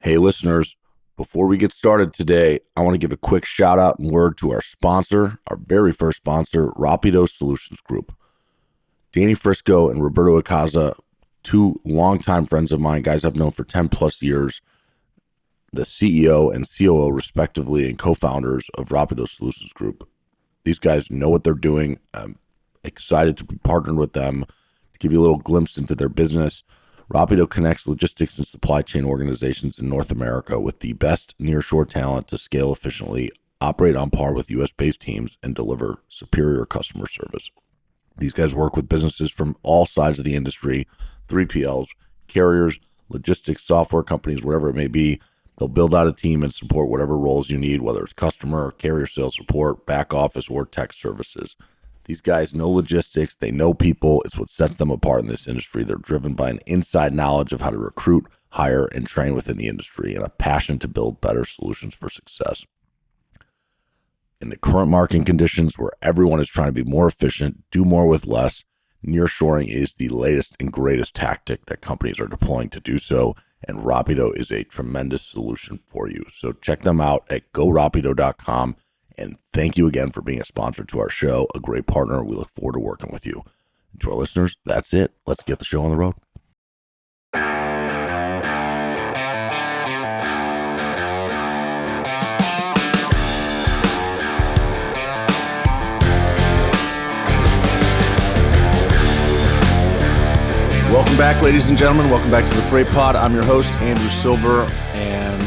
Hey, listeners, before we get started today, I want to give a quick shout out and word to our sponsor, our very first sponsor, Rapido Solutions Group. Danny Frisco and Roberto Icaza, two longtime friends of mine, guys I've known for 10 plus years, the CEO and COO respectively and co-founders of Rapido Solutions Group. These guys know what they're doing. I'm excited to be partnered with them to give you a little glimpse into their business. Rapido connects logistics and supply chain organizations in North America with the best nearshore talent to scale efficiently, operate on par with U.S.-based teams, and deliver superior customer service. These guys work with businesses from all sides of the industry, 3PLs, carriers, logistics, software companies, whatever it may be. They'll build out a team and support whatever roles you need, whether it's customer, carrier sales support, back office, or tech services. These guys know logistics. They know people. It's what sets them apart in this industry. They're driven by an inside knowledge of how to recruit, hire, and train within the industry and a passion to build better solutions for success. In the current market conditions where everyone is trying to be more efficient, do more with less, nearshoring is the latest and greatest tactic that companies are deploying to do so, and Rapido is a tremendous solution for you. So check them out at gorapido.com, and thank you again for being a sponsor to our show, a great partner. We look forward to working with you. And to our listeners, that's it. Let's get the show on the road. Welcome back, ladies and gentlemen. Welcome back to the Freight Pod. I'm your host, Andrew Silver. And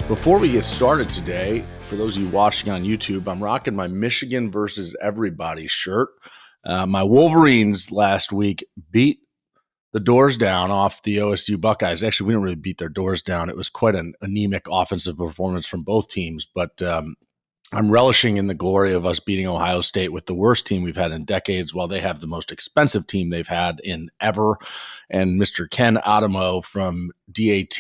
before we get started today, for those of you watching on YouTube, I'm rocking my Michigan versus everybody shirt. My Wolverines last week beat the doors down off the OSU Buckeyes. Actually, we didn't really beat their doors down. It was quite an anemic offensive performance from both teams, but I'm relishing in the glory of us beating Ohio State with the worst team we've had in decades, while they have the most expensive team they've had in ever. And Mr. Ken Adamo from DAT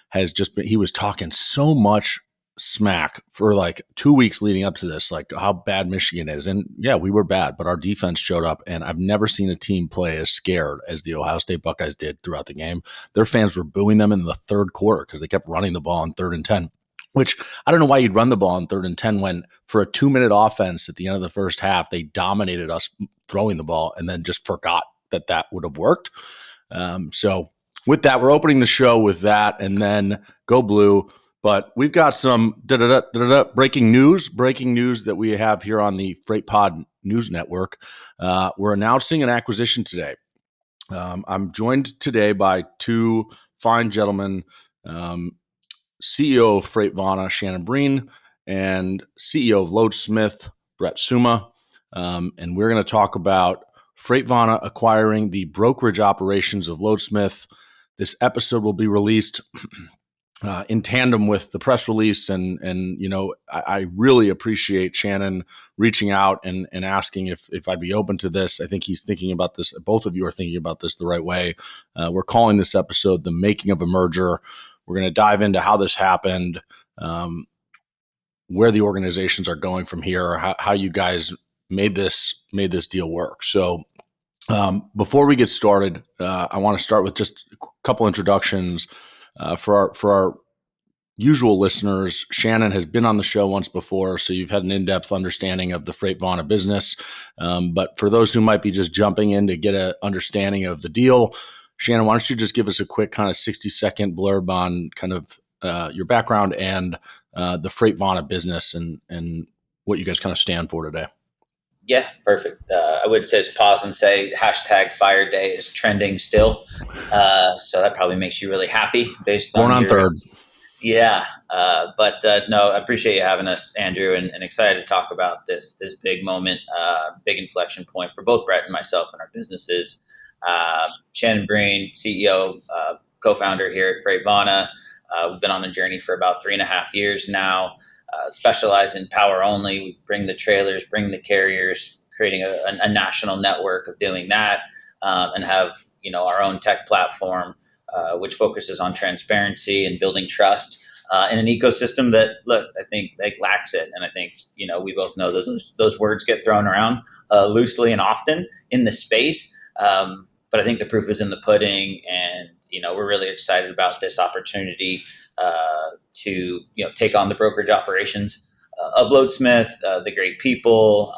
has just been, he was talking so much smack for like 2 weeks leading up to this, like how bad Michigan is. And yeah, we were bad, but our defense showed up, and I've never seen a team play as scared as the Ohio State Buckeyes did throughout the game. Their fans were booing them in the third quarter because they kept running the ball on 3rd and 10. Which I don't know why you'd run the ball on 3rd and 10 when for a 2-minute offense at the end of the first half, they dominated us throwing the ball and then just forgot that that would have worked. So with that, we're opening the show with that and then go blue. But we've got some breaking news that we have here on the Freight Pod News Network. We're announcing an acquisition today. I'm joined today by two fine gentlemen, CEO of FreightVana, Shannon Breen, and CEO of Loadsmith, Brett Suma. And we're going to talk about FreightVana acquiring the brokerage operations of Loadsmith. This episode will be released in tandem with the press release. And you know, I really appreciate Shannon reaching out and asking if I'd be open to this. I think he's thinking about this. Both of you are thinking about this the right way. We're calling this episode The Making of a Merger. We're going to dive into how this happened, where the organizations are going from here, how you guys made this deal work. So before we get started, I want to start with just a couple introductions for our usual listeners. Shannon has been on the show once before, so you've had an in-depth understanding of the FreightVana business. But for those who might be just jumping in to get an understanding of the deal, Shannon, why don't you just give us a quick kind of 60-second blurb on kind of your background and the FreightVana business and what you guys kind of stand for today. Yeah, perfect. I would just pause and say hashtag Fire Day is trending still. So that probably makes you really happy based on Born on 3rd. Yeah. But no, I appreciate you having us, Andrew, and excited to talk about this big moment, big inflection point for both Brett and myself and our businesses. Shannon Breen, CEO, co-founder here at FreightVana. We've been on the journey for about 3.5 years now. Specialize in power only. We bring the trailers, bring the carriers, creating a national network of doing that, and have our own tech platform, which focuses on transparency and building trust in an ecosystem that, I think lacks it. And I think we both know that those words get thrown around loosely and often in the space. But I think the proof is in the pudding, and we're really excited about this opportunity to take on the brokerage operations of Loadsmith, the great people,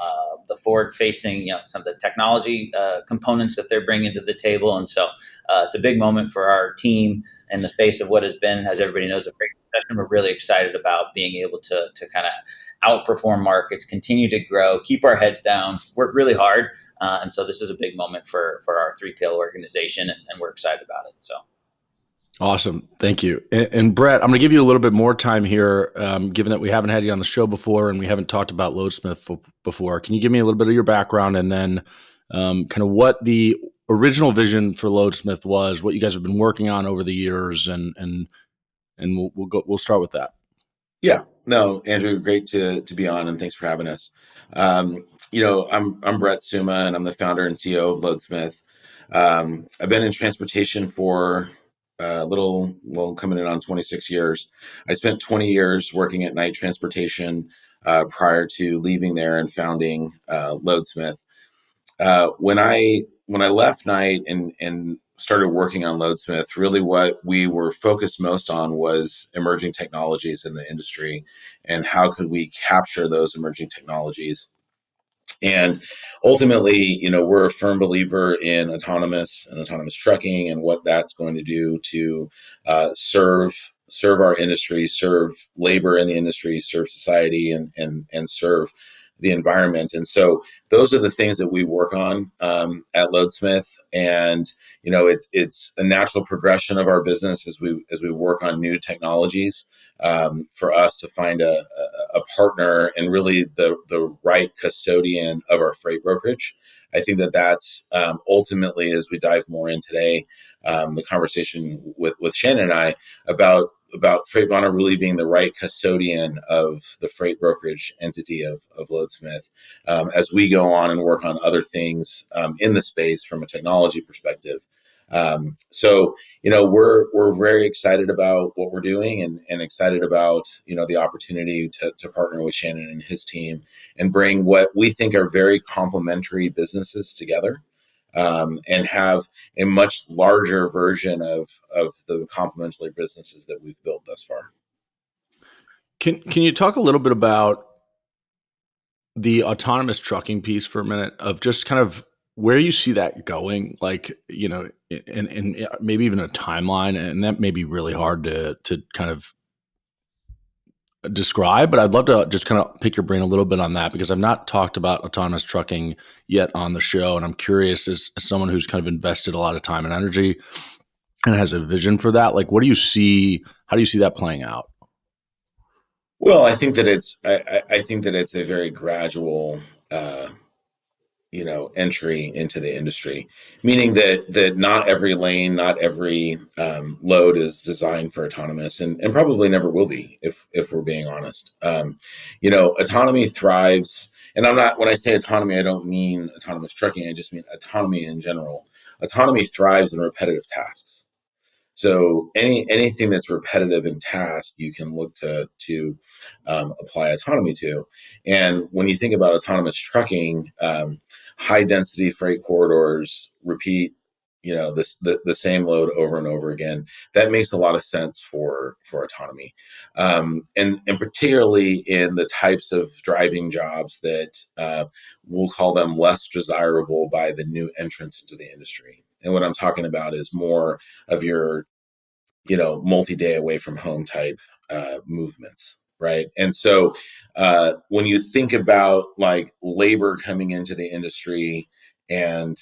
the forward-facing, some of the technology components that they're bringing to the table, and so it's a big moment for our team in the face of what has been, as everybody knows, a great recession. We're really excited about being able to kind of outperform markets, continue to grow, keep our heads down, work really hard, and so this is a big moment for our 3PL organization, and we're excited about it. So. Awesome. Thank you. And Brett, I'm going to give you a little bit more time here, given that we haven't had you on the show before and we haven't talked about Loadsmith before. Can you give me a little bit of your background and then kind of what the original vision for Loadsmith was, what you guys have been working on over the years, and we'll start with that. Yeah, no, Andrew, great to be on, and thanks for having us. I'm Brett Suma, and I'm the founder and CEO of Loadsmith. I've been in transportation for coming in on 26 years. I spent 20 years working at Night Transportation prior to leaving there and founding Loadsmith. When I left Night and started working on Loadsmith, really what we were focused most on was emerging technologies in the industry and how could we capture those emerging technologies. And ultimately, we're a firm believer in autonomous trucking and what that's going to do to serve our industry, serve labor in the industry, serve society, and serve the environment. And so those are the things that we work on at Loadsmith. And it's a natural progression of our business as we work on new technologies, for us to find a partner and really the right custodian of our freight brokerage. I think that's ultimately, as we dive more in today, the conversation with Shannon and I about FreightVana really being the right custodian of the freight brokerage entity of Loadsmith, as we go on and work on other things in the space from a technology perspective. We're very excited about what we're doing and excited about the opportunity to partner with Shannon and his team and bring what we think are very complementary businesses together, and have a much larger version of the complementary businesses that we've built thus far. Can you talk a little bit about the autonomous trucking piece for a minute, of just kind of where you see that going, like, and maybe even a timeline? And that may be really hard to kind of describe, but I'd love to just kind of pick your brain a little bit on that, because I've not talked about autonomous trucking yet on the show. And I'm curious, as someone who's kind of invested a lot of time and energy and has a vision for that, like, what do you see? How do you see that playing out? Well, I think that it's a very gradual entry into the industry, meaning that not every lane, not every load is designed for autonomous, and probably never will be, if we're being honest. Autonomy thrives, and when I say autonomy, I don't mean autonomous trucking, I just mean autonomy in general. Autonomy thrives in repetitive tasks. So anything that's repetitive in task, you can look to apply autonomy to. And when you think about autonomous trucking, high density freight corridors, repeat, the same load over and over again. That makes a lot of sense for autonomy, and particularly in the types of driving jobs that we'll call them less desirable by the new entrants into the industry. And what I'm talking about is more of your, multi-day away from home type movements, right? And so when you think about like labor coming into the industry and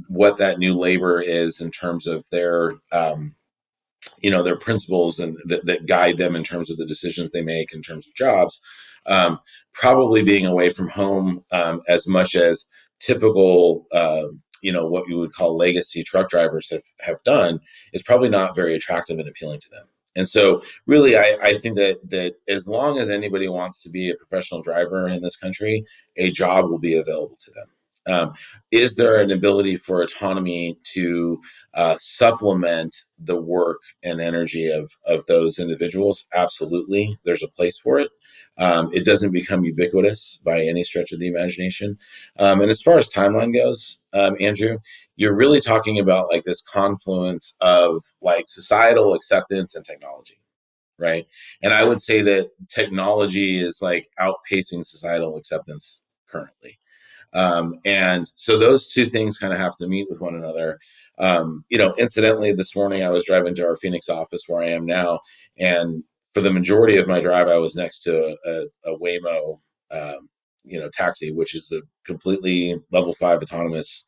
what that new labor is in terms of their their principles and that guide them in terms of the decisions they make in terms of jobs, probably being away from home as much as typical what you would call legacy truck drivers have done, is probably not very attractive and appealing to them. And so really, I think that as long as anybody wants to be a professional driver in this country, a job will be available to them. Is there an ability for autonomy to supplement the work and energy of those individuals? Absolutely. There's a place for it. It doesn't become ubiquitous by any stretch of the imagination. And as far as timeline goes, Andrew, you're really talking about like this confluence of like societal acceptance and technology. right? And I would say that technology is like outpacing societal acceptance currently. And so those two things kind of have to meet with one another. Incidentally, this morning I was driving to our Phoenix office where I am now, and for the majority of my drive, I was next to a Waymo, taxi, which is a completely level 5 autonomous,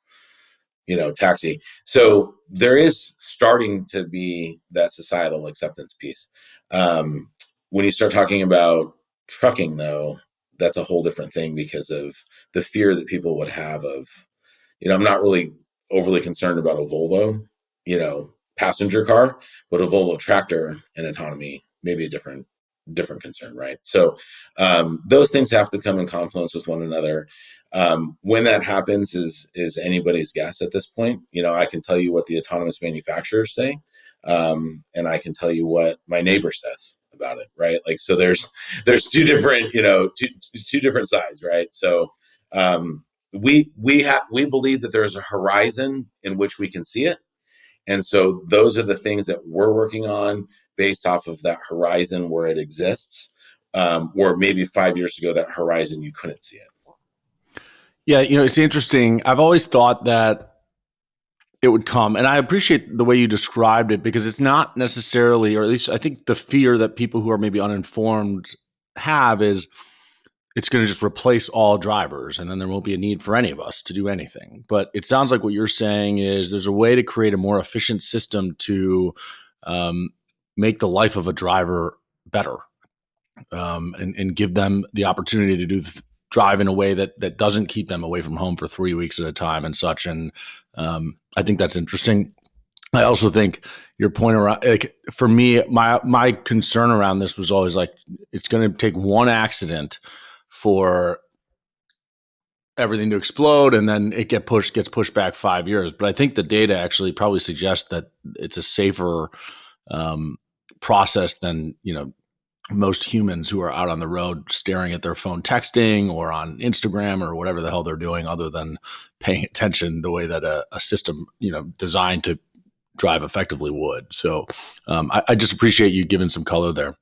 taxi. So there is starting to be that societal acceptance piece. Um, when you start talking about trucking, though, that's a whole different thing because of the fear that people would have of, I'm not really overly concerned about a Volvo, passenger car, but a Volvo tractor and autonomy, maybe a different concern, right? So those things have to come in confluence with one another. When that happens is anybody's guess at this point. I can tell you what the autonomous manufacturers say, and I can tell you what my neighbor says about it, right? Like, so there's two different, two different sides, right? So we believe that there's a horizon in which we can see it, and so those are the things that we're working on based off of that horizon where it exists. Or maybe 5 years ago, that horizon you couldn't see it. Yeah, it's interesting. I've always thought that it would come, and I appreciate the way you described it, because it's not necessarily, or at least I think the fear that people who are maybe uninformed have is it's going to just replace all drivers and then there won't be a need for any of us to do anything. But it sounds like what you're saying is there's a way to create a more efficient system to um, make the life of a driver better, and give them the opportunity to drive in a way that doesn't keep them away from home for 3 weeks at a time and such. And I think that's interesting. I also think your point around, like, for me, my concern around this was always like, it's going to take one accident for everything to explode, and then it gets pushed back 5 years. But I think the data actually probably suggests that it's a safer um, process than most humans who are out on the road staring at their phone, texting, or on Instagram, or whatever the hell they're doing, other than paying attention the way that a system designed to drive effectively would. So I just appreciate you giving some color there.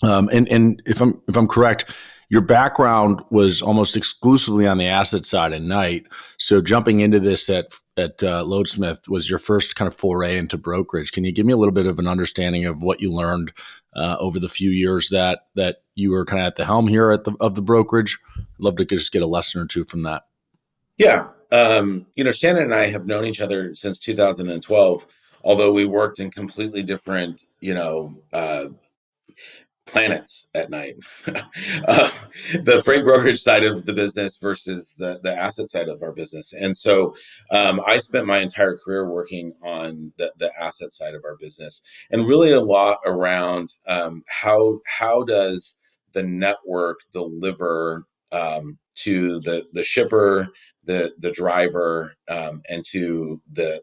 And if I'm correct, your background was almost exclusively on the asset side at night. So jumping into this at Loadsmith was your first kind of foray into brokerage. Can you give me a little bit of an understanding of what you learned over the few years that you were kind of at the helm here of the brokerage? I'd love to just get a lesson or two from that. Yeah. Shannon and I have known each other since 2012, although we worked in completely different, planets at night. The freight brokerage side of the business versus the asset side of our business. And so I spent my entire career working on the asset side of our business, and really a lot around how does the network deliver to the shipper, the driver, and to the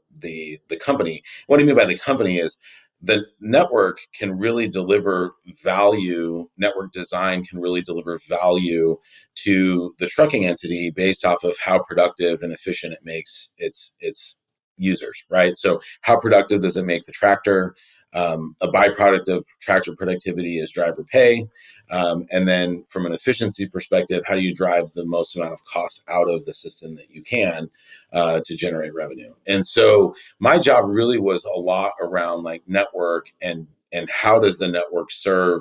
company. What I mean by the company is the network can really deliver value. Network design can really deliver value to the trucking entity based off of how productive and efficient it makes its users, right? So how productive does it make the tractor? A byproduct of tractor productivity is driver pay. And then from an efficiency perspective, how do you drive the most amount of cost out of the system that you can to generate revenue? And so my job really was a lot around like network and how does the network serve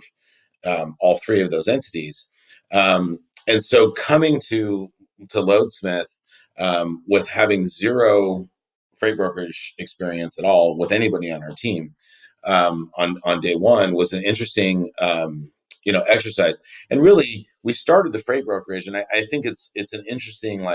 all three of those entities. And so coming to Loadsmith with having zero freight brokerage experience at all with anybody on our team on day one was an interesting exercise. And really, we started the freight brokerage, and I think it's an interesting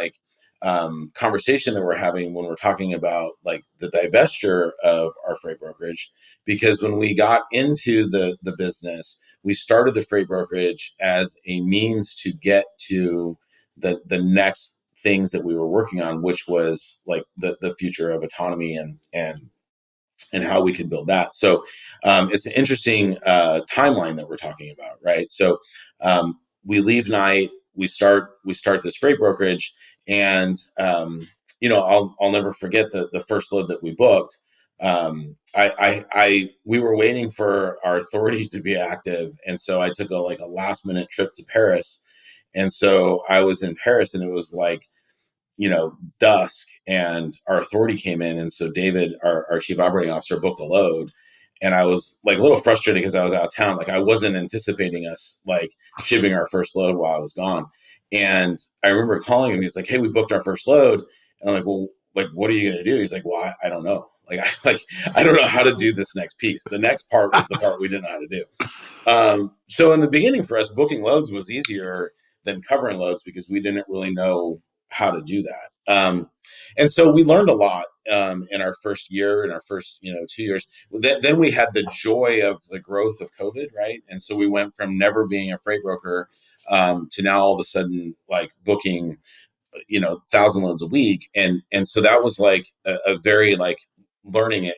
conversation that we're having when we're talking about like the divestiture of our freight brokerage, because when we got into the business, we started the freight brokerage as a means to get to the next things that we were working on, which was like the future of autonomy and how we could build that. So it's an interesting timeline that we're talking about, right? So we leave night, we start this freight brokerage, and I'll never forget the first load that we booked. We were waiting for our authorities to be active, and so I took a last minute trip to Paris, and so I was in Paris, and it was dusk, and our authority came in, and so David, our chief operating officer, booked a load, and I was a little frustrated because I was out of town. I wasn't anticipating us shipping our first load while I was gone, and I remember calling him. He's like, "Hey, we booked our first load," and I'm like, "Well, what are you gonna do?" He's like, "Well, I don't know. I don't know how to do this next piece. The next part was the part we didn't know how to do." So in the beginning for us, booking loads was easier than covering loads because we didn't really know how to do that. And so we learned a lot in our first year, in our first 2 years. Then we had the joy of the growth of COVID, right? And so we went from never being a freight broker to now all of a sudden booking 1,000 loads a week, and so that was a very learning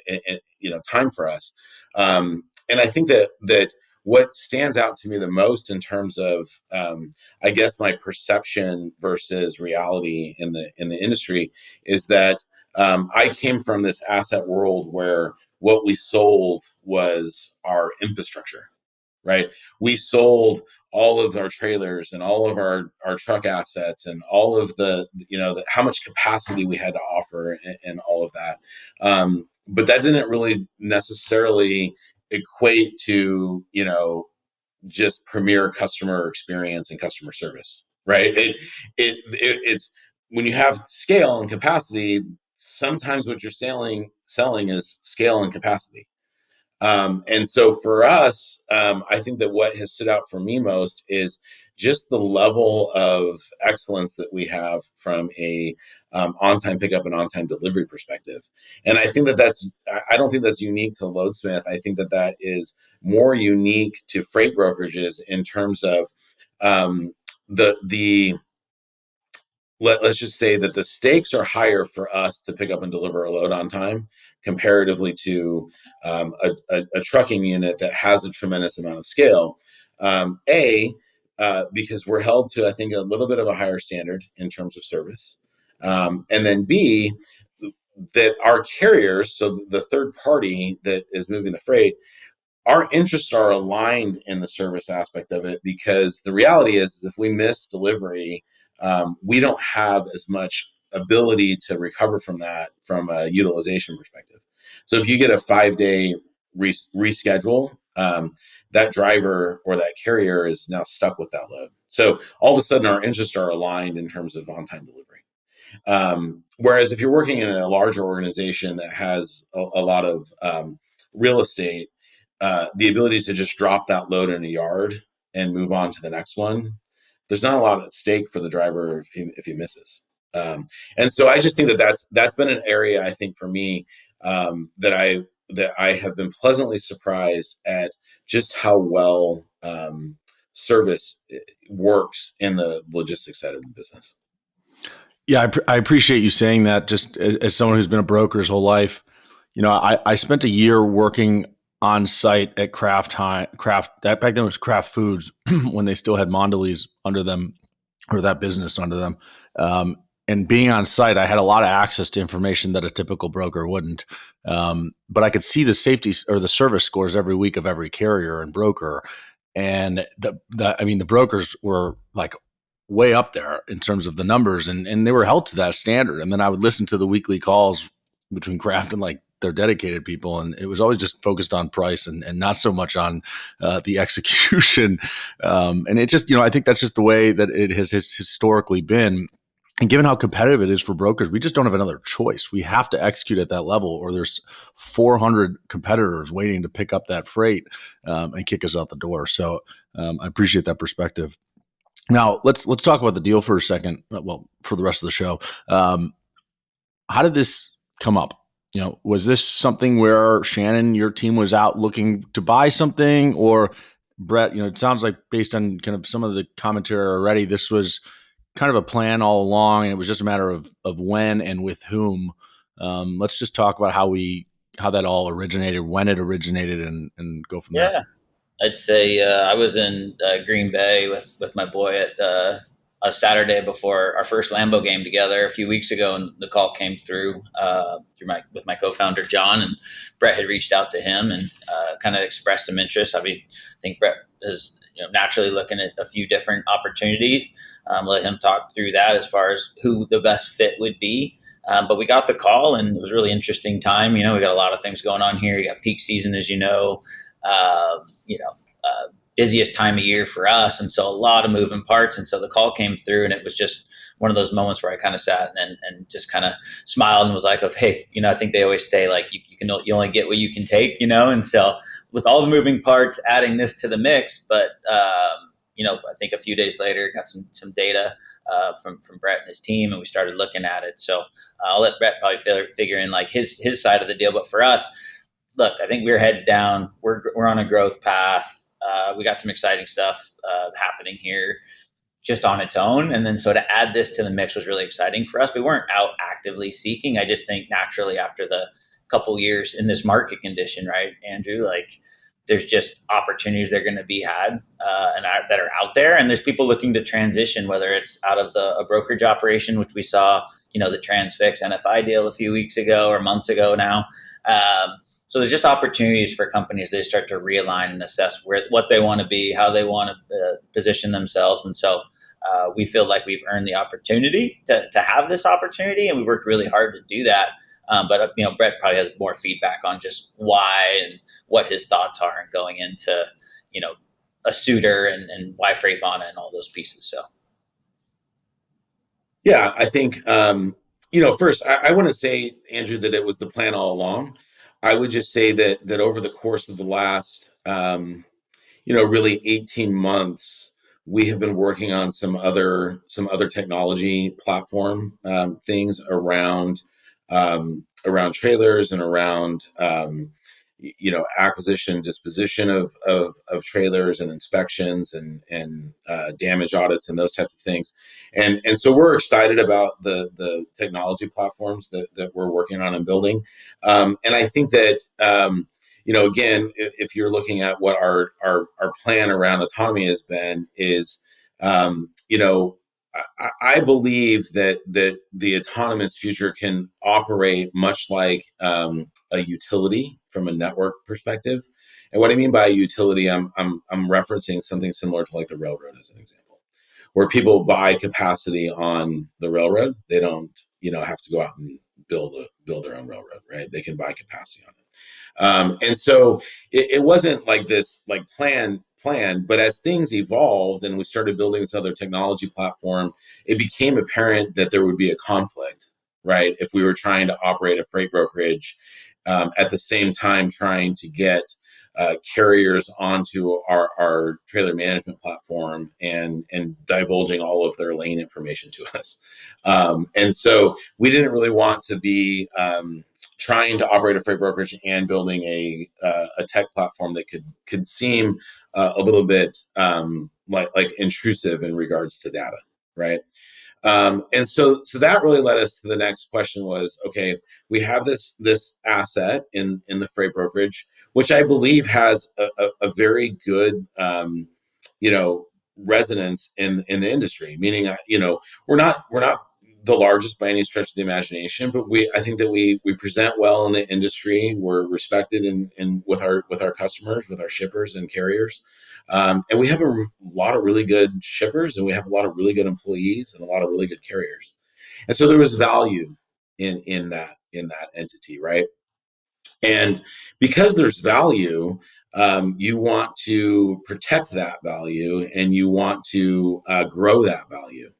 time for us. And I think that what stands out to me the most in terms of I guess my perception versus reality in the industry is that I came from this asset world where what we sold was our infrastructure, right? We sold all of our trailers and all of our truck assets and all of how much capacity we had to offer, and all of that. But that didn't really necessarily equate to, just premier customer experience and customer service, right? It's when you have scale and capacity, sometimes what you're selling is scale and capacity. And so for us, I think that what has stood out for me most is just the level of excellence that we have from a on-time pickup and on-time delivery perspective. And I think I don't think that's unique to Loadsmith. I think that is more unique to freight brokerages in terms of the let's just say that the stakes are higher for us to pick up and deliver a load on time comparatively to a trucking unit that has a tremendous amount of scale. Because we're held to, I think, a little bit of a higher standard in terms of service. And then B, that our carriers, so the third party that is moving the freight, our interests are aligned in the service aspect of it, because the reality is if we miss delivery, we don't have as much ability to recover from that from a utilization perspective. So if you get a 5-day reschedule, that driver or that carrier is now stuck with that load. So all of a sudden our interests are aligned in terms of on-time delivery. Whereas if you're working in a larger organization that has a lot of real estate, the ability to just drop that load in a yard and move on to the next one, there's not a lot at stake for the driver if he misses. And so I just think that's been an area, I think, for me, that I have been pleasantly surprised at just how well service works in the logistics side of the business. Yeah, I appreciate you saying that. Just as someone who's been a broker his whole life, I spent a year working on site at Kraft. That back then was Kraft Foods when they still had Mondelez under them, or that business under them. And being on site, I had a lot of access to information that a typical broker wouldn't. But I could see the safety or the service scores every week of every carrier and broker. And the brokers were way up there in terms of the numbers, and they were held to that standard. And then I would listen to the weekly calls between Kraft and their dedicated people, and it was always just focused on price and not so much on the execution. And it just, I think that's just the way that it has historically been. And given how competitive it is for brokers, we just don't have another choice. We have to execute at that level, or there's 400 competitors waiting to pick up that freight and kick us out the door. So I appreciate that perspective. Now let's talk about the deal for a second. Well, for the rest of the show, how did this come up? Was this something where Shannon, your team, was out looking to buy something, or Brett? It sounds like based on kind of some of the commentary already, this was kind of a plan all along, and it was just a matter of when and with whom. Let's just talk about how that all originated, when it originated, and go from there. Yeah, I'd say I was in Green Bay with my boy at a Saturday before our first Lambo game together a few weeks ago, and the call came through with my co-founder John, and Brett had reached out to him and kind of expressed some interest. I mean, I think Brett is naturally looking at a few different opportunities. Let him talk through that as far as who the best fit would be. But we got the call, and it was a really interesting time. We got a lot of things going on here. You got peak season, as you know. Uh, you know, busiest time of year for us, and so a lot of moving parts. And so the call came through, and it was just one of those moments where I kind of sat and just kind of smiled and was like, "Hey, I think they always say like you only get what you can take, And so with all the moving parts, adding this to the mix, but I think a few days later, got some data from Brett and his team, and we started looking at it. So I'll let Brett probably figure in like his side of the deal. But for us, look, I think we're heads down. We're on a growth path. We got some exciting stuff happening here just on its own. And then so to add this to the mix was really exciting for us. We weren't out actively seeking. I just think naturally after the couple years in this market condition, right, Andrew, like there's just opportunities that are going to be had that are out there. And there's people looking to transition, whether it's out of a brokerage operation, which we saw, the Transfix NFI deal a few weeks ago or months ago now. So there's just opportunities for companies they start to realign and assess what they want to be, how they want to position themselves. And so we feel like we've earned the opportunity to have this opportunity, and we worked really hard to do that. But Brett probably has more feedback on just why and what his thoughts are and going into, a suitor and why FreightVana and all those pieces. So. Yeah, I think, first, I want to say, Andrew, that it was the plan all along. I would just say that over the course of the last, really 18 months, we have been working on some other technology platform things around trailers and around acquisition, disposition of trailers and inspections and damage audits and those types of things. And so we're excited about the technology platforms that we're working on and building. And I think that, again, if you're looking at what our plan around autonomy has been is, I believe that the autonomous future can operate much like a utility from a network perspective. And what I mean by a utility, I'm referencing something similar to like the railroad as an example, where people buy capacity on the railroad. They don't, have to go out and build their own railroad, right? They can buy capacity on it. And so it wasn't like this like plan, but as things evolved and we started building this other technology platform, it became apparent that there would be a conflict, right? If we were trying to operate a freight brokerage at the same time trying to get carriers onto our trailer management platform and divulging all of their lane information to us. And so we didn't really want to be trying to operate a freight brokerage and building a tech platform that could seem a little bit like intrusive in regards to data, right? And so that really led us to the next question was, okay, we have this asset in the freight brokerage, which I believe has a very good, resonance in the industry, meaning, we're not the largest by any stretch of the imagination, but I think that we present well in the industry. We're respected in with our customers, with our shippers and carriers. And we have a lot of really good shippers, and we have a lot of really good employees and a lot of really good carriers. And so there was value in that entity, right? And because there's value, you want to protect that value and you want to grow that value.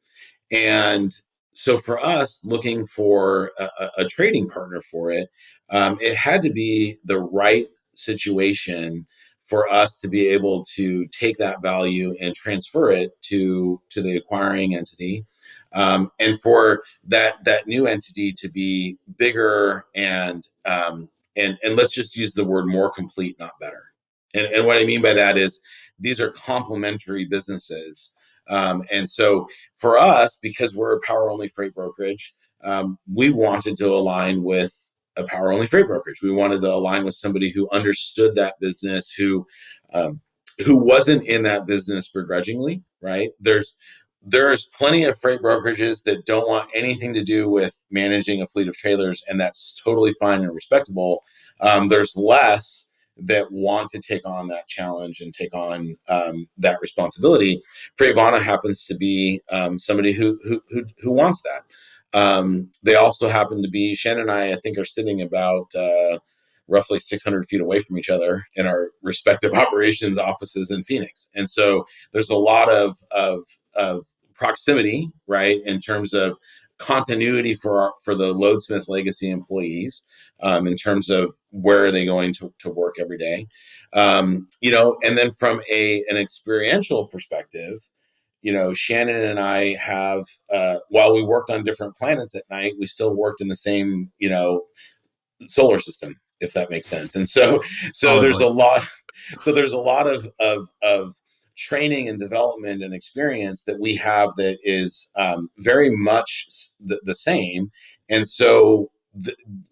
And so for us, looking for a trading partner for it, it had to be the right situation for us to be able to take that value and transfer it to the acquiring entity, and for that new entity to be bigger and let's just use the word more complete, not better. And what I mean by that is these are complementary businesses. And so for us, because we're a power only freight brokerage, we wanted to align with a power only freight brokerage. We wanted to align with somebody who understood that business, who wasn't in that business begrudgingly, right? there's plenty of freight brokerages that don't want anything to do with managing a fleet of trailers, and that's totally fine and respectable. There's less that want to take on that challenge and take on that responsibility. FreightVana happens to be somebody who wants that. They also happen to be, Shannon and I think, are sitting about roughly 600 feet away from each other in our respective operations offices in Phoenix. And so there's a lot of proximity, right, in terms of continuity for the Loadsmith legacy employees, in terms of where are they going to work every day. And then from an experiential perspective, Shannon and I have, while we worked on different planets at night, we still worked in the same, solar system, if that makes sense. And so there's a lot, of training and development and experience that we have that is very much the same. And so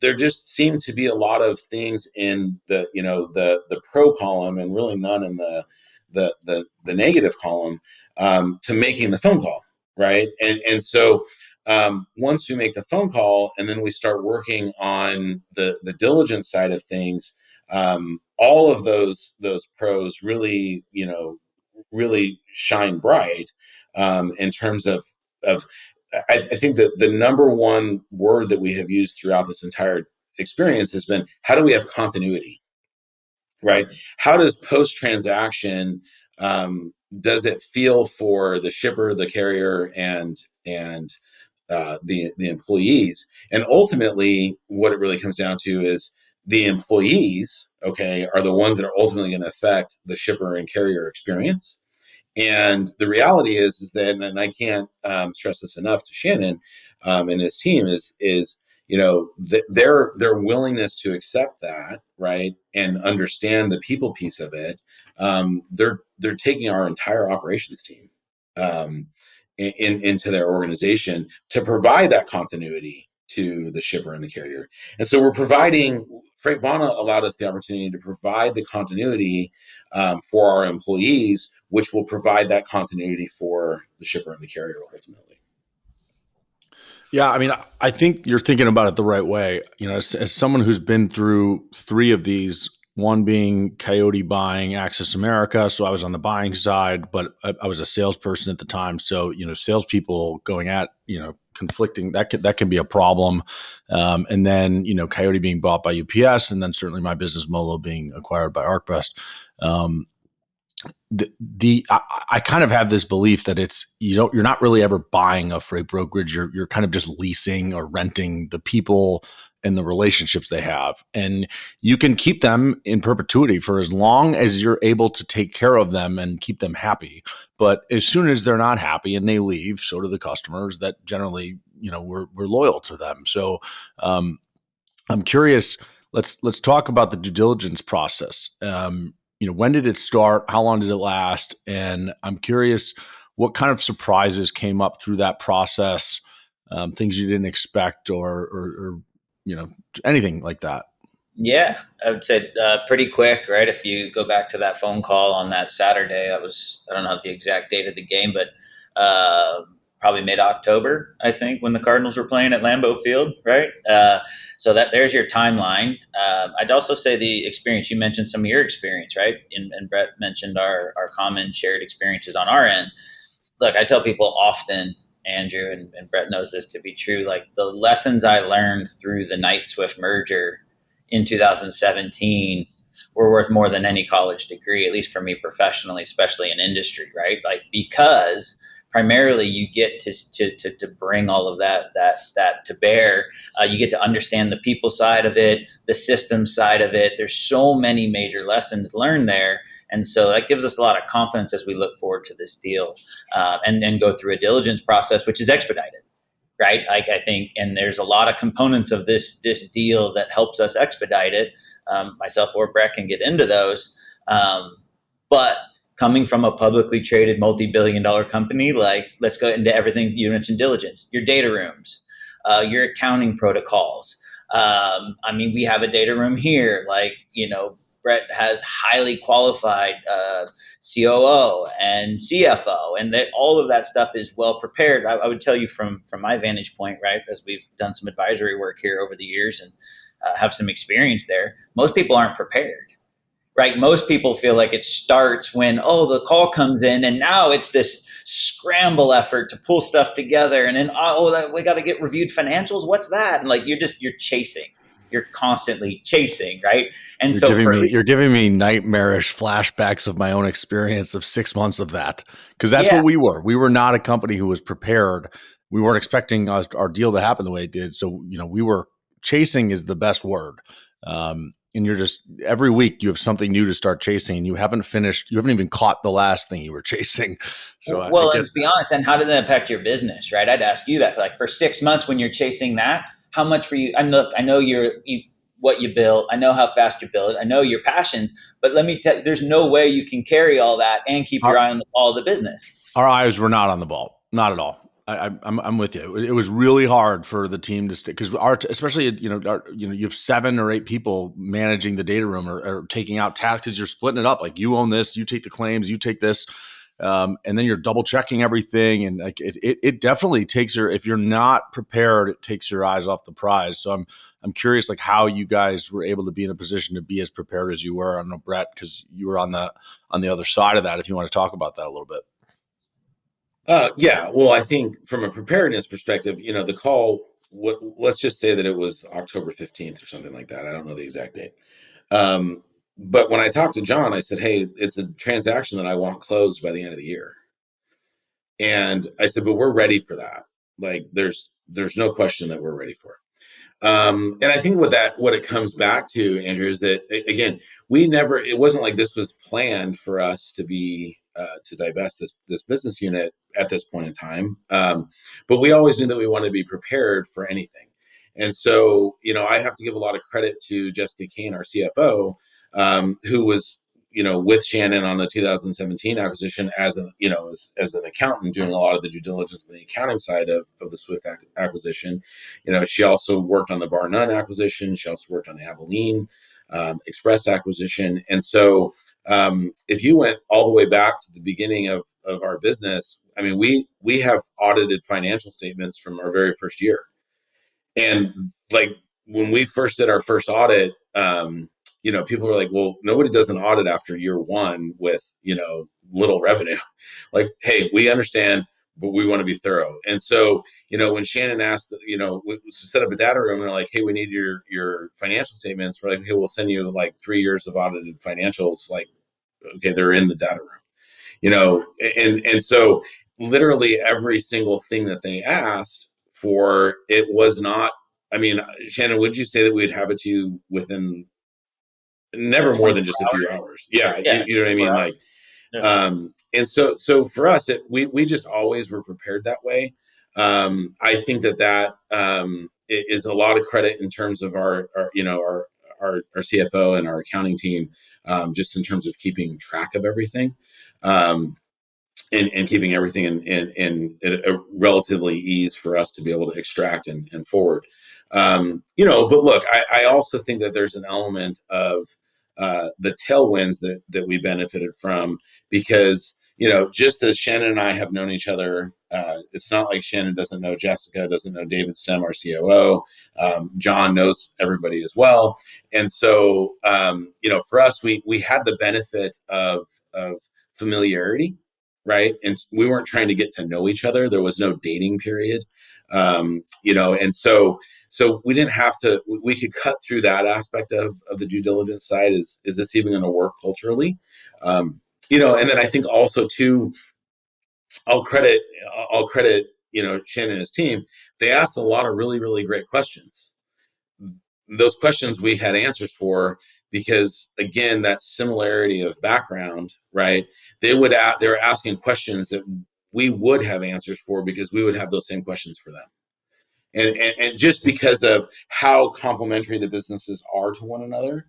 there just seem to be a lot of things in the pro column, and really none in the negative column, to making the phone call, right? And so once we make the phone call and then we start working on the diligence side of things, all of those pros really really shine bright, in terms of I think that the number one word that we have used throughout this entire experience has been, how do we have continuity, right? How does post transaction, does it feel for the shipper, the carrier, and the employees? And ultimately, what it really comes down to is the employees, okay, are the ones that are ultimately going to affect the shipper and carrier experience. And the reality is that, and I can't stress this enough to Shannon and his team, is their willingness to accept that, right, and understand the people piece of it. They're taking our entire operations team into their organization to provide that continuity to the shipper and the carrier. And so FreightVana allowed us the opportunity to provide the continuity for our employees, which will provide that continuity for the shipper and the carrier ultimately. Yeah, I mean, I think you're thinking about it the right way. As someone who's been through 3 of these, one being Coyote buying Access America, so I was on the buying side, but I was a salesperson at the time. So salespeople going at conflicting, that can be a problem. And then Coyote being bought by UPS, and then certainly my business Molo being acquired by ArcBest. I kind of have this belief that you're not really ever buying a freight brokerage. You're kind of just leasing or renting the people and the relationships they have, and you can keep them in perpetuity for as long as you're able to take care of them and keep them happy. But as soon as they're not happy and they leave, so do the customers that generally we're loyal to them. So I'm curious. Let's talk about the due diligence process. When did it start? How long did it last? And I'm curious what kind of surprises came up through that process, things you didn't expect, or anything like that. Yeah, I would say pretty quick, right? If you go back to that phone call on that Saturday, I don't know the exact date of the game, but probably mid-October, I think, when the Cardinals were playing at Lambeau Field, right? So there's your timeline. I'd also say the experience, you mentioned some of your experience, right? And Brett mentioned our common shared experiences on our end. Look, I tell people often, Andrew, and Brett knows this to be true, like the lessons I learned through the Knight-Swift merger in 2017 were worth more than any college degree, at least for me professionally, especially in industry, right? Like, because primarily you get to bring all of that to bear. You get to understand the people side of it, the system side of it. There's so many major lessons learned there. And so that gives us a lot of confidence as we look forward to this deal, and go through a diligence process, which is expedited, right? I think, and there's a lot of components of this deal that helps us expedite it. Myself or Brett can get into those. But coming from a publicly traded multi-billion-dollar company, like, let's go into everything you mentioned: diligence, your data rooms, your accounting protocols. We have a data room here, like, Brett has highly qualified COO and CFO, and that all of that stuff is well prepared. I would tell you from my vantage point, right, as we've done some advisory work here over the years and have some experience there, most people aren't prepared. Right, most people feel like it starts when the call comes in, and now it's this scramble effort to pull stuff together, and then we got to get reviewed financials. What's that? And like you're chasing, you're constantly chasing, right? And You're giving me nightmarish flashbacks of my own experience of 6 months of that, because that's yeah, what we were. We were not a company who was prepared. We weren't expecting our deal to happen the way it did. So we were chasing is the best word. And you're just every week you have something new to start chasing, and you haven't even caught the last thing you were chasing. So I well, get and to be honest, then how did that affect your business, right? I'd ask you that. Like for 6 months when you're chasing that, how much were you? I know what you built. I know how fast you build it. I know your passions. But let me tell you, there's no way you can carry all that and keep your eye on the ball of the business. Our eyes were not on the ball, not at all. I'm with you. It was really hard for the team to stick because especially you have 7 or 8 people managing the data room or taking out tasks because you're splitting it up. Like you own this, you take the claims, you take this, and then you're double checking everything. And like it definitely takes if you're not prepared, it takes your eyes off the prize. So I'm curious like how you guys were able to be in a position to be as prepared as you were. I don't know, Brett, because you were on the other side of that. If you want to talk about that a little bit. Yeah, well, I think from a preparedness perspective, the call, let's just say that it was October 15th or something like that. I don't know the exact date. But when I talked to John, I said, hey, it's a transaction that I want closed by the end of the year. And I said, but we're ready for that. Like there's no question that we're ready for it. And I think what it comes back to, Andrew, is that again, it wasn't like this was planned for us to be to divest this business unit at this point in time. But we always knew that we wanted to be prepared for anything. And so, I have to give a lot of credit to Jessica Kane, our CFO, who was, with Shannon on the 2017 acquisition as an accountant doing a lot of the due diligence on the accounting side of the Swift acquisition. She also worked on the Bar None acquisition. She also worked on the Abilene Express acquisition. And so if you went all the way back to the beginning of our business, I mean, we have audited financial statements from our very first year. And like when we first did our first audit, people were like, well, nobody does an audit after year one with, little revenue. Like, hey, we understand, but we want to be thorough. And so, when Shannon asked, we set up a data room, and they're like, hey, we need your financial statements. We're like, hey, we'll send you like 3 years of audited financials. Like, okay, they're in the data room, and so literally every single thing that they asked for, it was not, I mean, Shannon, would you say that we'd have it to you within never more than just a few hours? Yeah, Yeah, you know what I mean? Like, and so for us, we just always were prepared that way. I think that is a lot of credit in terms of our CFO and our accounting team, just in terms of keeping track of everything. And keeping everything in a relatively ease for us to be able to extract and forward. But look, I also think that there's an element of the tailwinds that we benefited from because, just as Shannon and I have known each other, it's not like Shannon doesn't know Jessica, doesn't know David Stem, our COO. John knows everybody as well. And so, for us, we had the benefit of familiarity, right? And we weren't trying to get to know each other. There was no dating period, and so we didn't have to. We could cut through that aspect of the due diligence side. Is this even going to work culturally? And then I think also too, I'll credit Shannon and his team. They asked a lot of really, really great questions. Those questions we had answers for because, again, that similarity of background, right? They were asking questions that we would have answers for because we would have those same questions for them. And just because of how complementary the businesses are to one another,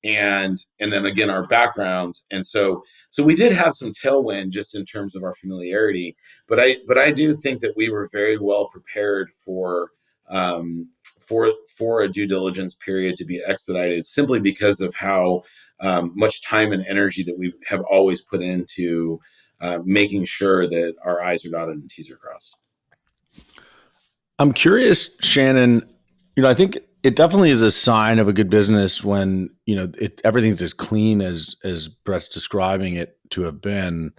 and then again our backgrounds, and so we did have some tailwind just in terms of our familiarity, but I do think that we were very well prepared for for a due diligence period to be expedited simply because of how much time and energy that we have always put into making sure that our I's are dotted and T's are crossed. I'm curious, Shannon, I think it definitely is a sign of a good business when, everything's as clean as Brett's describing it to have been.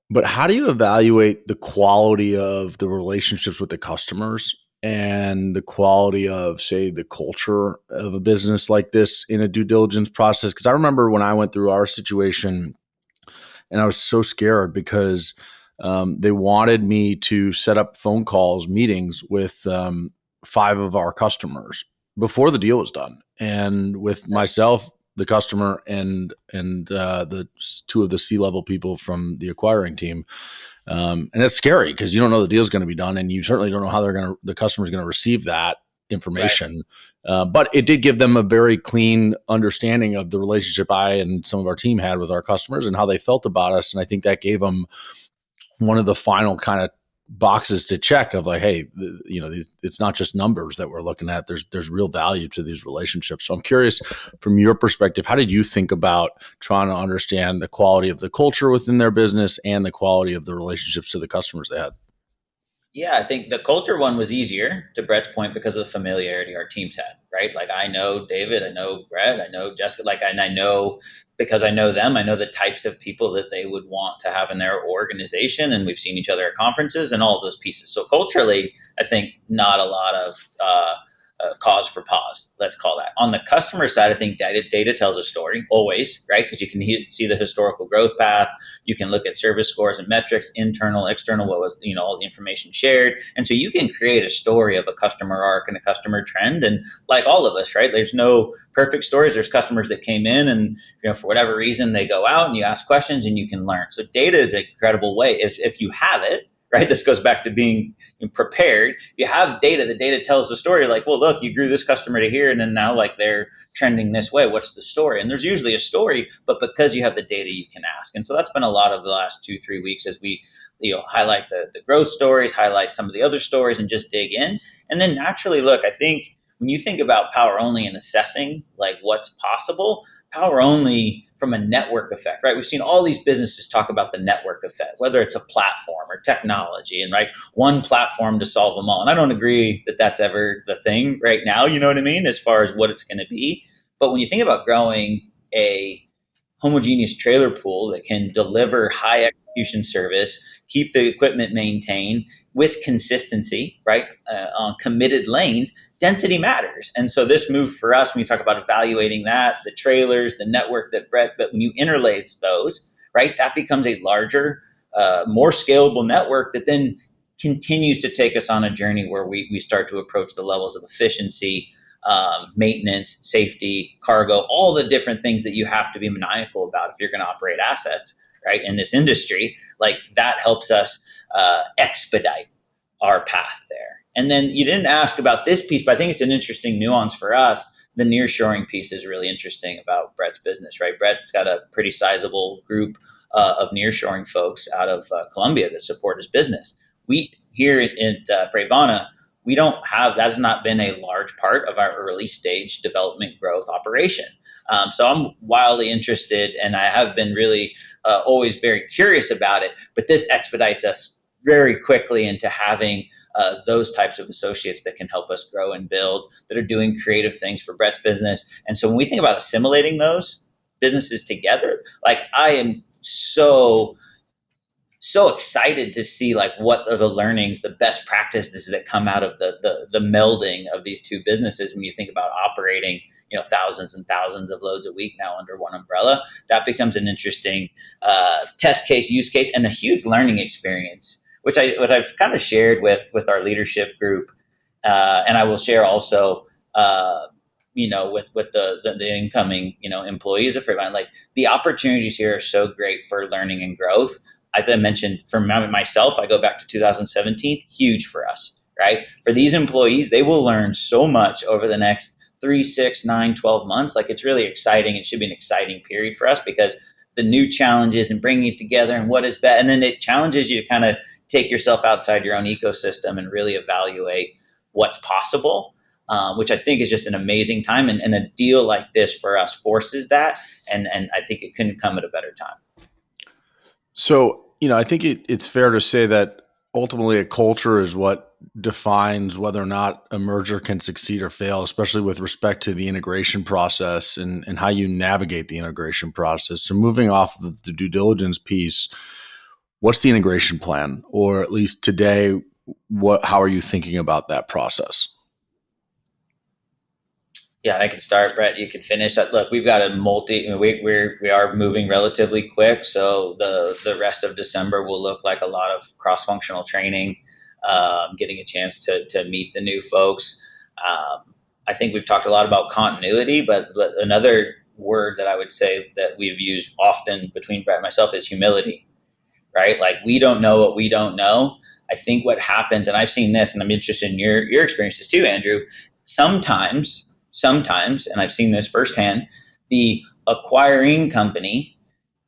But how do you evaluate the quality of the relationships with the customers and the quality of, say, the culture of a business like this in a due diligence process? Because I remember when I went through our situation, and I was so scared because they wanted me to set up phone calls, meetings with 5 of our customers before the deal was done, and with myself, the customer, and the 2 of the C-level people from the acquiring team. And it's scary because you don't know the deal's going to be done, and you certainly don't know how the customer's going to receive that information. Right. But it did give them a very clean understanding of the relationship I and some of our team had with our customers and how they felt about us. And I think that gave them one of the final kind of boxes to check of like, hey, it's not just numbers that we're looking at. There's real value to these relationships. So I'm curious, from your perspective, how did you think about trying to understand the quality of the culture within their business and the quality of the relationships to the customers they had? Yeah, I think the culture one was easier, to Brett's point, because of the familiarity our teams had, right? Like, I know David, I know Brett, I know Jessica, and I know, because I know them, I know the types of people that they would want to have in their organization, and we've seen each other at conferences and all of those pieces. So culturally, I think not a lot of cause for pause, let's call that. On the customer side, I think data tells a story always, right? Because you can see the historical growth path. You can look at service scores and metrics, internal, external, what was, all the information shared. And so you can create a story of a customer arc and a customer trend. And like all of us, right? There's no perfect stories. There's customers that came in and, for whatever reason, they go out and you ask questions and you can learn. So data is an incredible way if you have it, right? This goes back to being prepared. You have data, the data tells the story, like, well, look, you grew this customer to here, and then now like they're trending this way. What's the story? And there's usually a story, but because you have the data, you can ask. And so that's been a lot of the last 2-3 weeks as we highlight the growth stories, highlight some of the other stories, and just dig in. And then naturally, look, I think when you think about power only and assessing like what's possible, power only from a network effect, right? We've seen all these businesses talk about the network effect, whether it's a platform or technology, and right, one platform to solve them all. And I don't agree that that's ever the thing right now, you know what I mean, as far as what it's going to be. But when you think about growing a homogeneous trailer pool that can deliver high execution service, keep the equipment maintained with consistency, right, on committed lanes, density matters. And so this move for us, when you talk about evaluating that, the trailers, the network that Brett, but when you interlace those, right, that becomes a larger, more scalable network that then continues to take us on a journey where we start to approach the levels of efficiency, maintenance, safety, cargo, all the different things that you have to be maniacal about if you're going to operate assets, right, in this industry. Like, that helps us expedite our path there. And then you didn't ask about this piece, but I think it's an interesting nuance for us. The nearshoring piece is really interesting about Brett's business, right? Brett's got a pretty sizable group of nearshoring folks out of Colombia that support his business. We here at FreightVana, we don't have, that has not been a large part of our early stage development growth operation. So I'm wildly interested, and I have been really always very curious about it, but this expedites us very quickly into having those types of associates that can help us grow and build, that are doing creative things for Brett's business. And so when we think about assimilating those businesses together, like, I am so excited to see like what are the learnings, the best practices that come out of the melding of these two businesses. When you think about operating, thousands and thousands of loads a week now under one umbrella, that becomes an interesting test case, use case, and a huge learning experience, which I've kind of shared with our leadership group, and I will share also, with the incoming, employees of FreightVana. Like, the opportunities here are so great for learning and growth. As I mentioned, for myself, I go back to 2017, huge for us, right? For these employees, they will learn so much over the next 3, 6, 9, 12 months. Like, it's really exciting. It should be an exciting period for us because the new challenges and bringing it together and what is best. And then it challenges you to kind of take yourself outside your own ecosystem and really evaluate what's possible, which I think is just an amazing time. And a deal like this for us forces that. And I think it couldn't come at a better time. So, I think it's fair to say that ultimately a culture is what defines whether or not a merger can succeed or fail, especially with respect to the integration process and how you navigate the integration process. So moving off of the due diligence piece, what's the integration plan? Or at least today, how are you thinking about that process? Yeah, I can start, Brett. You can finish. Look, we've got we are moving relatively quick, so the rest of December will look like a lot of cross functional training, getting a chance to meet the new folks. I think we've talked a lot about continuity, but another word that I would say that we've used often between Brett and myself is humility, right? Like, we don't know what we don't know. I think what happens, and I've seen this, and I'm interested in your experiences too, Andrew. Sometimes, and I've seen this firsthand, the acquiring company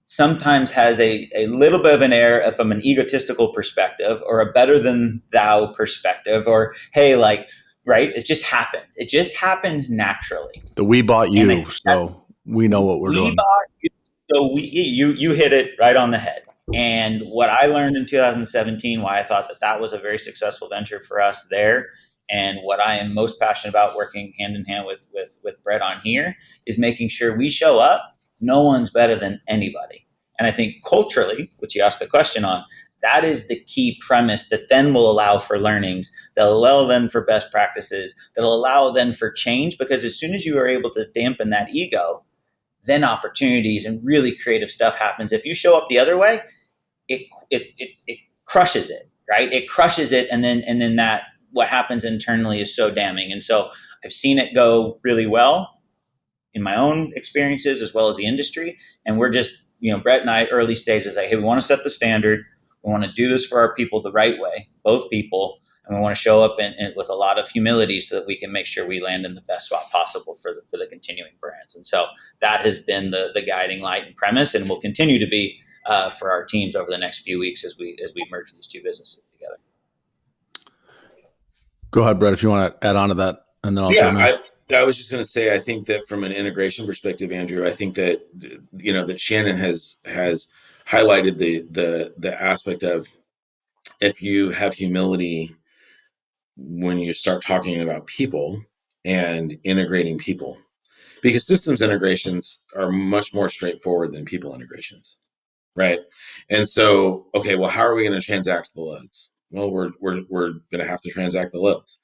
sometimes has a little bit of an air from an egotistical perspective, or a better than thou perspective, or hey, like, right? It just happens naturally. We bought you, so we know what we're doing. Bought you, so you hit it right on the head. And what I learned in 2017, why I thought that was a very successful venture for us there, and what I am most passionate about working hand in hand with Brett on here, is making sure we show up. No one's better than anybody. And I think culturally, which you asked the question on, that is the key premise that then will allow for learnings, that'll allow then for best practices, that'll allow then for change, because as soon as you are able to dampen that ego, then opportunities and really creative stuff happens. If you show up the other way, it crushes it, right? It crushes it, and then that what happens internally is so damning. And so I've seen it go really well in my own experiences as well as the industry. And we're just, Brett and I, early stages, like, hey, we want to set the standard. We want to do this for our people the right way, both people, and we want to show up with a lot of humility so that we can make sure we land in the best spot possible for the continuing brands. And so that has been the guiding light and premise, and will continue to be for our teams over the next few weeks as we merge these two businesses together. Go ahead, Brett, if you want to add on to that, and then I'll chime in. I was just going to say, I think that from an integration perspective, Andrew, I think that that Shannon has highlighted the aspect of, if you have humility when you start talking about people and integrating people, because systems integrations are much more straightforward than people integrations, right? And so, okay, well, how are we going to transact the loads? Well, we're going to have to transact the loads.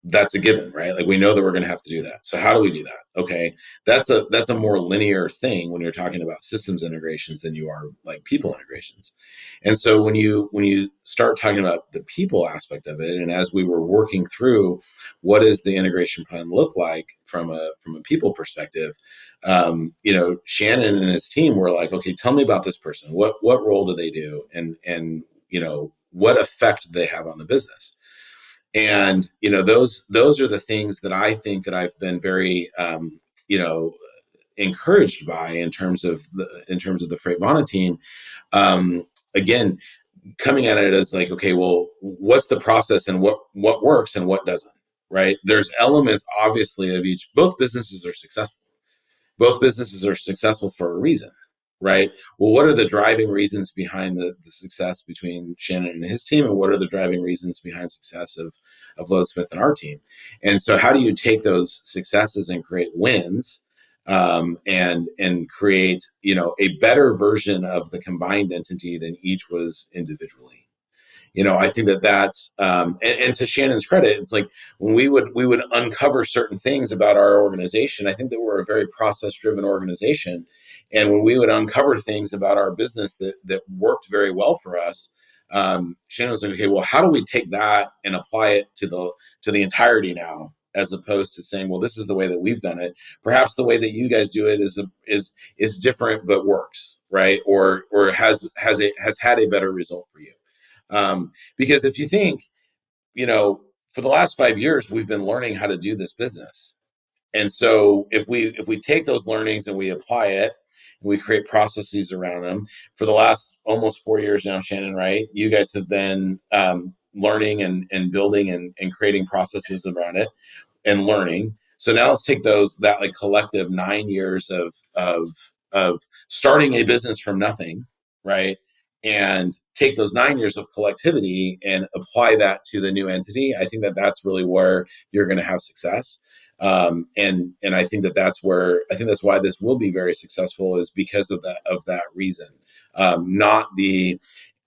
That's a given, right? Like, we know that we're going to have to do that. So how do we do that? Okay, that's a more linear thing when you're talking about systems integrations than you are like people integrations. And so when you start talking about the people aspect of it, and as we were working through what does the integration plan look like from a people perspective, Shannon and his team were like, okay, tell me about this person. What role do they do, and what effect do they have on the business? And those are the things that I think that I've been very encouraged by in terms of the FreightVana team. Again, coming at it as like, okay, well, what's the process, and what works and what doesn't, right? There's elements obviously of each. Both businesses are successful. Both businesses are successful for a reason, right? Well, what are the driving reasons behind the success between Shannon and his team, and what are the driving reasons behind success of Loadsmith and our team? And so how do you take those successes and create wins, and create a better version of the combined entity than each was individually? I think that's and to Shannon's credit, it's like when we would uncover certain things about our organization. I think that we're a very process driven organization, and when we would uncover things about our business that worked very well for us, Shannon was like, okay, well, how do we take that and apply it to the entirety now, as opposed to saying, well, this is the way that we've done it. Perhaps the way that you guys do it is different but works, right? Or has had a better result for you. Because if you think, for the last 5 years, we've been learning how to do this business. And so if we take those learnings and we apply it, and we create processes around them, for the last almost 4 years now, Shannon, right? You guys have been learning and building and creating processes around it and learning. So now let's take that like collective 9 years of starting a business from nothing, right? And take those 9 years of collectivity and apply that to the new entity. I think that that's really where you're going to have success. And I think that's why this will be very successful, is because of that reason. Not the,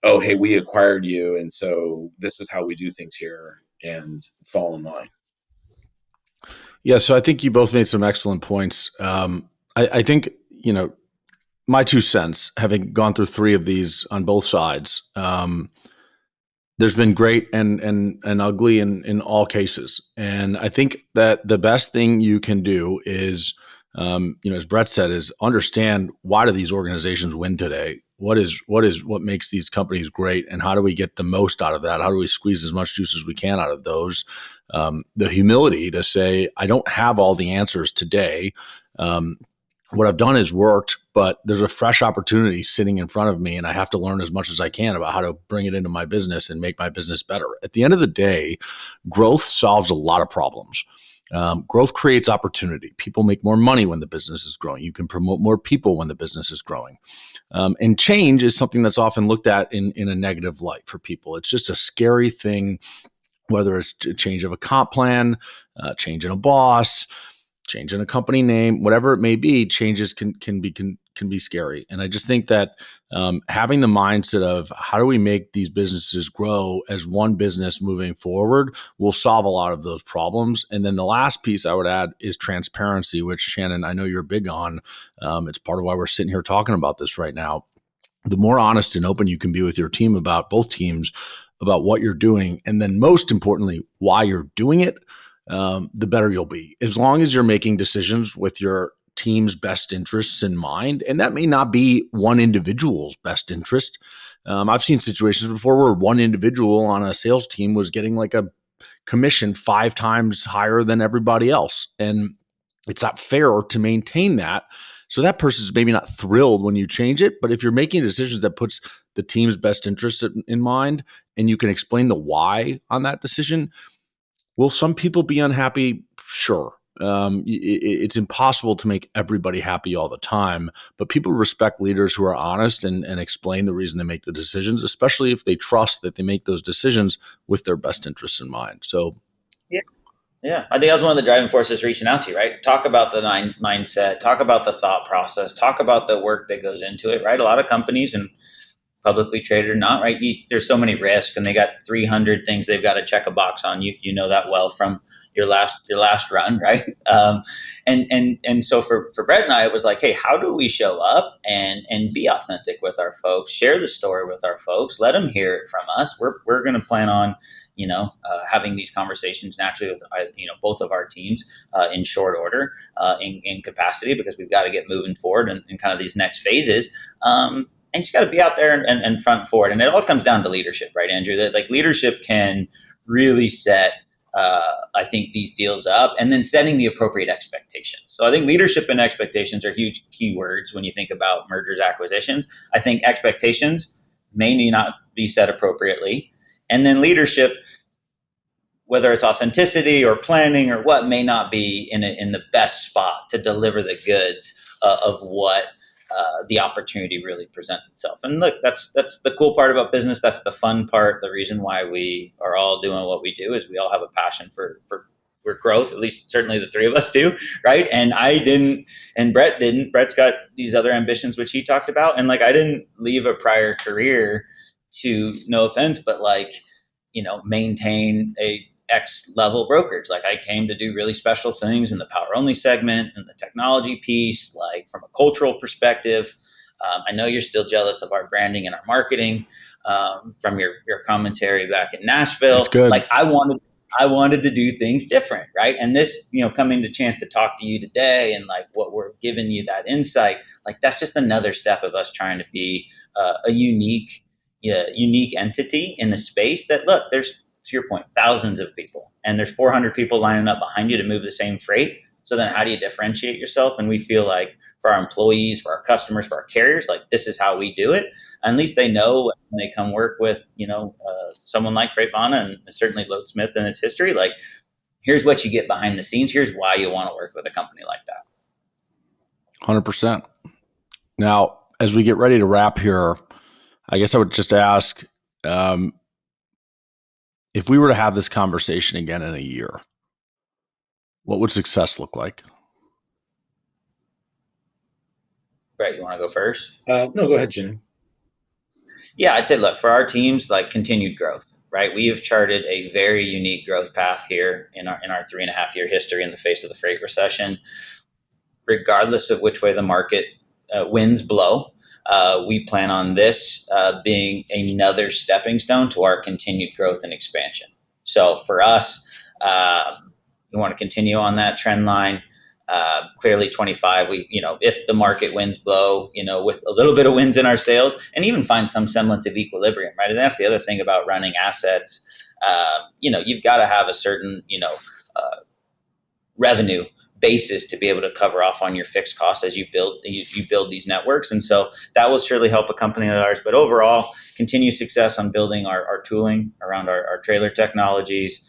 oh, hey, we acquired you, and so this is how we do things here, and fall in line. Yeah, so I think you both made some excellent points. I think, my 2 cents, having gone through 3 of these on both sides, there's been great and ugly in all cases. And I think that the best thing you can do is, as Brett said, is understand, why do these organizations win today? What makes these companies great, and how do we get the most out of that? How do we squeeze as much juice as we can out of those? The humility to say, I don't have all the answers today. What I've done is worked, but there's a fresh opportunity sitting in front of me, and I have to learn as much as I can about how to bring it into my business and make my business better. At the end of the day, growth solves a lot of problems. Growth creates opportunity. People make more money when the business is growing. You can promote more people when the business is growing. And change is something that's often looked at in a negative light for people. It's just a scary thing, whether it's a change of a comp plan, change in a boss, change in a company name, whatever it may be. Changes can be scary. And I just think that having the mindset of, how do we make these businesses grow as one business moving forward, will solve a lot of those problems. And then the last piece I would add is transparency, which, Shannon, I know you're big on. It's part of why we're sitting here talking about this right now. The more honest and open you can be with your team, about both teams, about what you're doing, and then most importantly, why you're doing it, the better you'll be. As long as you're making decisions with your team's best interests in mind, and that may not be one individual's best interest. I've seen situations before where one individual on a sales team was getting like a commission 5 times higher than everybody else, and it's not fair to maintain that. So that person's maybe not thrilled when you change it, but if you're making decisions that puts the team's best interests in mind, and you can explain the why on that decision, will some people be unhappy? Sure. It's impossible to make everybody happy all the time, but people respect leaders who are honest and explain the reason they make the decisions, especially if they trust that they make those decisions with their best interests in mind. So, yeah, I think that was one of the driving forces reaching out to you, right? Talk about the mindset, talk about the thought process, talk about the work that goes into it, right? A lot of companies, and publicly traded or not, right? There's so many risks, and they got 300 things they've got to check a box on. You know that well from your last run, right? And so for Brett and I, it was like, hey, how do we show up and be authentic with our folks, share the story with our folks, let them hear it from us. We're going to plan on having these conversations naturally with both of our teams in short order, in capacity, because we've got to get moving forward in kind of these next phases. And you just got to be out there and front forward. And it all comes down to leadership, right, Andrew? That like leadership can really set, I think, these deals up, and then setting the appropriate expectations. So I think leadership and expectations are huge keywords when you think about mergers, acquisitions. I think expectations may not be set appropriately. And then leadership, whether it's authenticity or planning or what, may not be in the best spot to deliver the goods of what the opportunity really presents itself. And look, that's the cool part about business. That's the fun part. The reason why we are all doing what we do is we all have a passion for growth. At least certainly the 3 of us do, right? And I didn't, and Brett didn't. Brett's got these other ambitions, which he talked about. And like, I didn't leave a prior career to, no offense, but like, maintain a X level brokerage. Like, I came to do really special things in the power only segment and the technology piece, like from a cultural perspective. I know you're still jealous of our branding and our marketing from your commentary back in Nashville. It's good. Like, I wanted to do things different, right? And this, coming to chance to talk to you today, and like what we're giving you that insight, like that's just another step of us trying to be a unique entity in the space. That, look, there's, to your point, thousands of people, and there's 400 people lining up behind you to move the same freight. So then how do you differentiate yourself? And we feel like for our employees, for our customers, for our carriers, like this is how we do it. At least they know when they come work with, someone like FreightVana and certainly Loadsmith and its history, like here's what you get behind the scenes. Here's why you want to work with a company like that. 100%. Now, as we get ready to wrap here, I guess I would just ask, if we were to have this conversation again in a year, what would success look like? Brett, you want to go first? No, go ahead, Shannon. Yeah, I'd say, look, for our teams, like continued growth, right? We have charted a very unique growth path here in our 3.5 year history in the face of the freight recession. Regardless of which way the market winds blow, we plan on this being another stepping stone to our continued growth and expansion. So for us, we want to continue on that trend line. Clearly 25, if the market winds blow, with a little bit of winds in our sails and even find some semblance of equilibrium, right? And that's the other thing about running assets. You've got to have a certain, revenue basis to be able to cover off on your fixed costs as you build these networks. And so that will surely help a company like ours. But overall, continued success on building our tooling around our trailer technologies,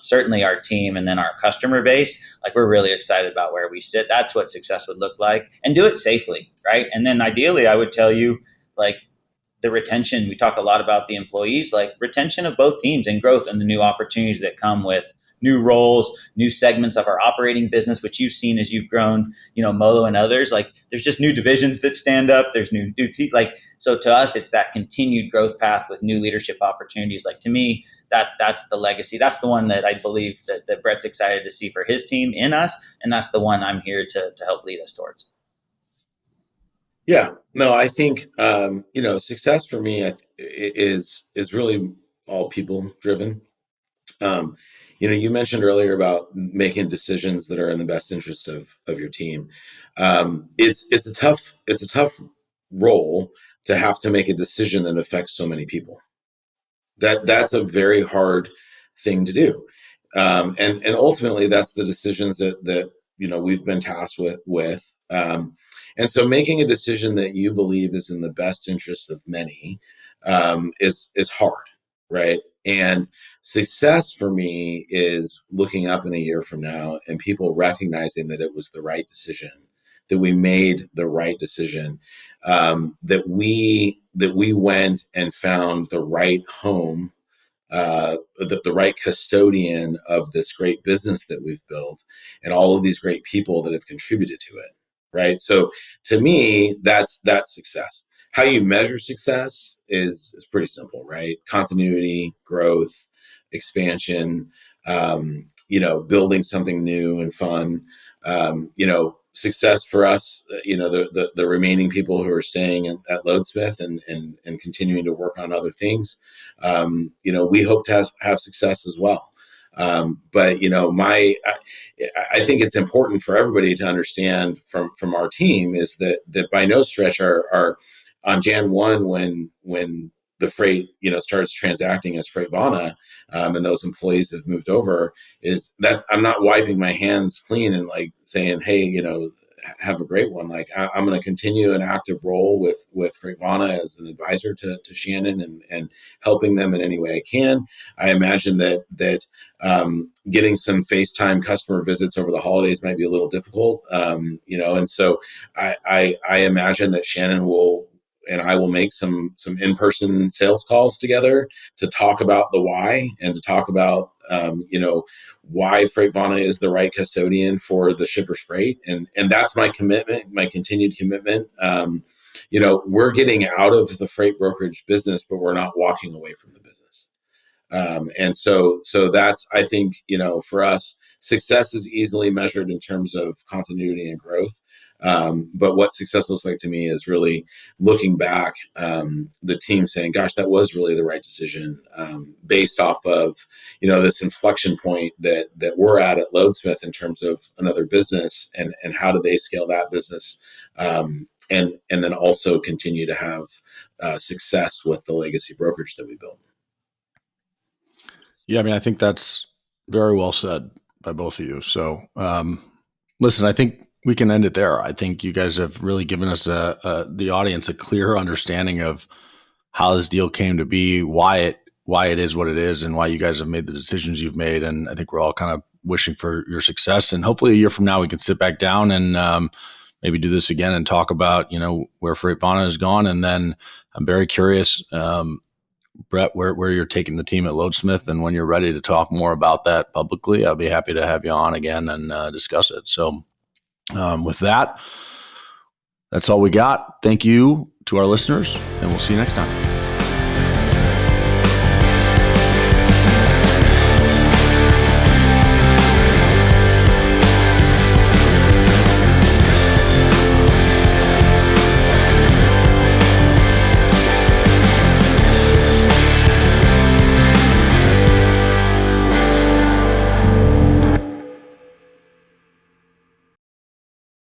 certainly our team, and then our customer base. Like we're really excited about where we sit. That's what success would look like, and do it safely, right? And then ideally, I would tell you, like the retention. We talk a lot about the employees, like retention of both teams and growth and the new opportunities that come with new roles, new segments of our operating business, which you've seen as you've grown, Molo and others. Like there's just new divisions that stand up. There's new like, so to us, it's that continued growth path with new leadership opportunities. Like to me, that's the legacy. That's the one that I believe that Brett's excited to see for his team in us. And that's the one I'm here to help lead us towards. Yeah, no, I think success for me is really all people driven. You mentioned earlier about making decisions that are in the best interest of your team. It's a tough role to have to make a decision that affects so many people. That's a very hard thing to do, and ultimately that's the decisions that we've been tasked with. And so making a decision that you believe is in the best interest of many is hard, right? And success for me is looking up in a year from now and people recognizing that it was the right decision, that we made the right decision, that we went and found the right home, the right custodian of this great business that we've built, and all of these great people that have contributed to it. Right. So to me, that's success. How you measure success is pretty simple, right? Continuity, growth, expansion, building something new and fun. Success for us, the remaining people who are staying at Loadsmith and continuing to work on other things, we hope to have success as well. But I think it's important for everybody to understand from our team is that by no stretch are on Jan 1 when the freight starts transacting as FreightVana, and those employees have moved over, is that I'm not wiping my hands clean and like saying, hey, have a great one. Like I'm going to continue an active role with FreightVana as an advisor to Shannon and helping them in any way I can. I imagine that getting some FaceTime customer visits over the holidays might be a little difficult, and so I imagine that Shannon and I will make some in-person sales calls together to talk about the why and to talk about why FreightVana is the right custodian for the shipper's freight, and that's my commitment, my continued commitment. We're getting out of the freight brokerage business, but we're not walking away from the business. And so that's, I think, for us, success is easily measured in terms of continuity and growth. But what success looks like to me is really looking back, the team saying, gosh, that was really the right decision, based off of, this inflection point that we're at Loadsmith in terms of another business and how do they scale that business. And then also continue to have success with the legacy brokerage that we built. Yeah, I mean, I think that's very well said by both of you. So, listen, I think we can end it there. I think you guys have really given us the audience a clear understanding of how this deal came to be, why it is what it is, and why you guys have made the decisions you've made. And I think we're all kind of wishing for your success. And hopefully a year from now, we can sit back down and maybe do this again and talk about, where FreightVana has gone. And then I'm very curious, Brett, where you're taking the team at Loadsmith, and when you're ready to talk more about that publicly, I'll be happy to have you on again and discuss it. So with that, that's all we got. Thank you to our listeners, and we'll see you next time.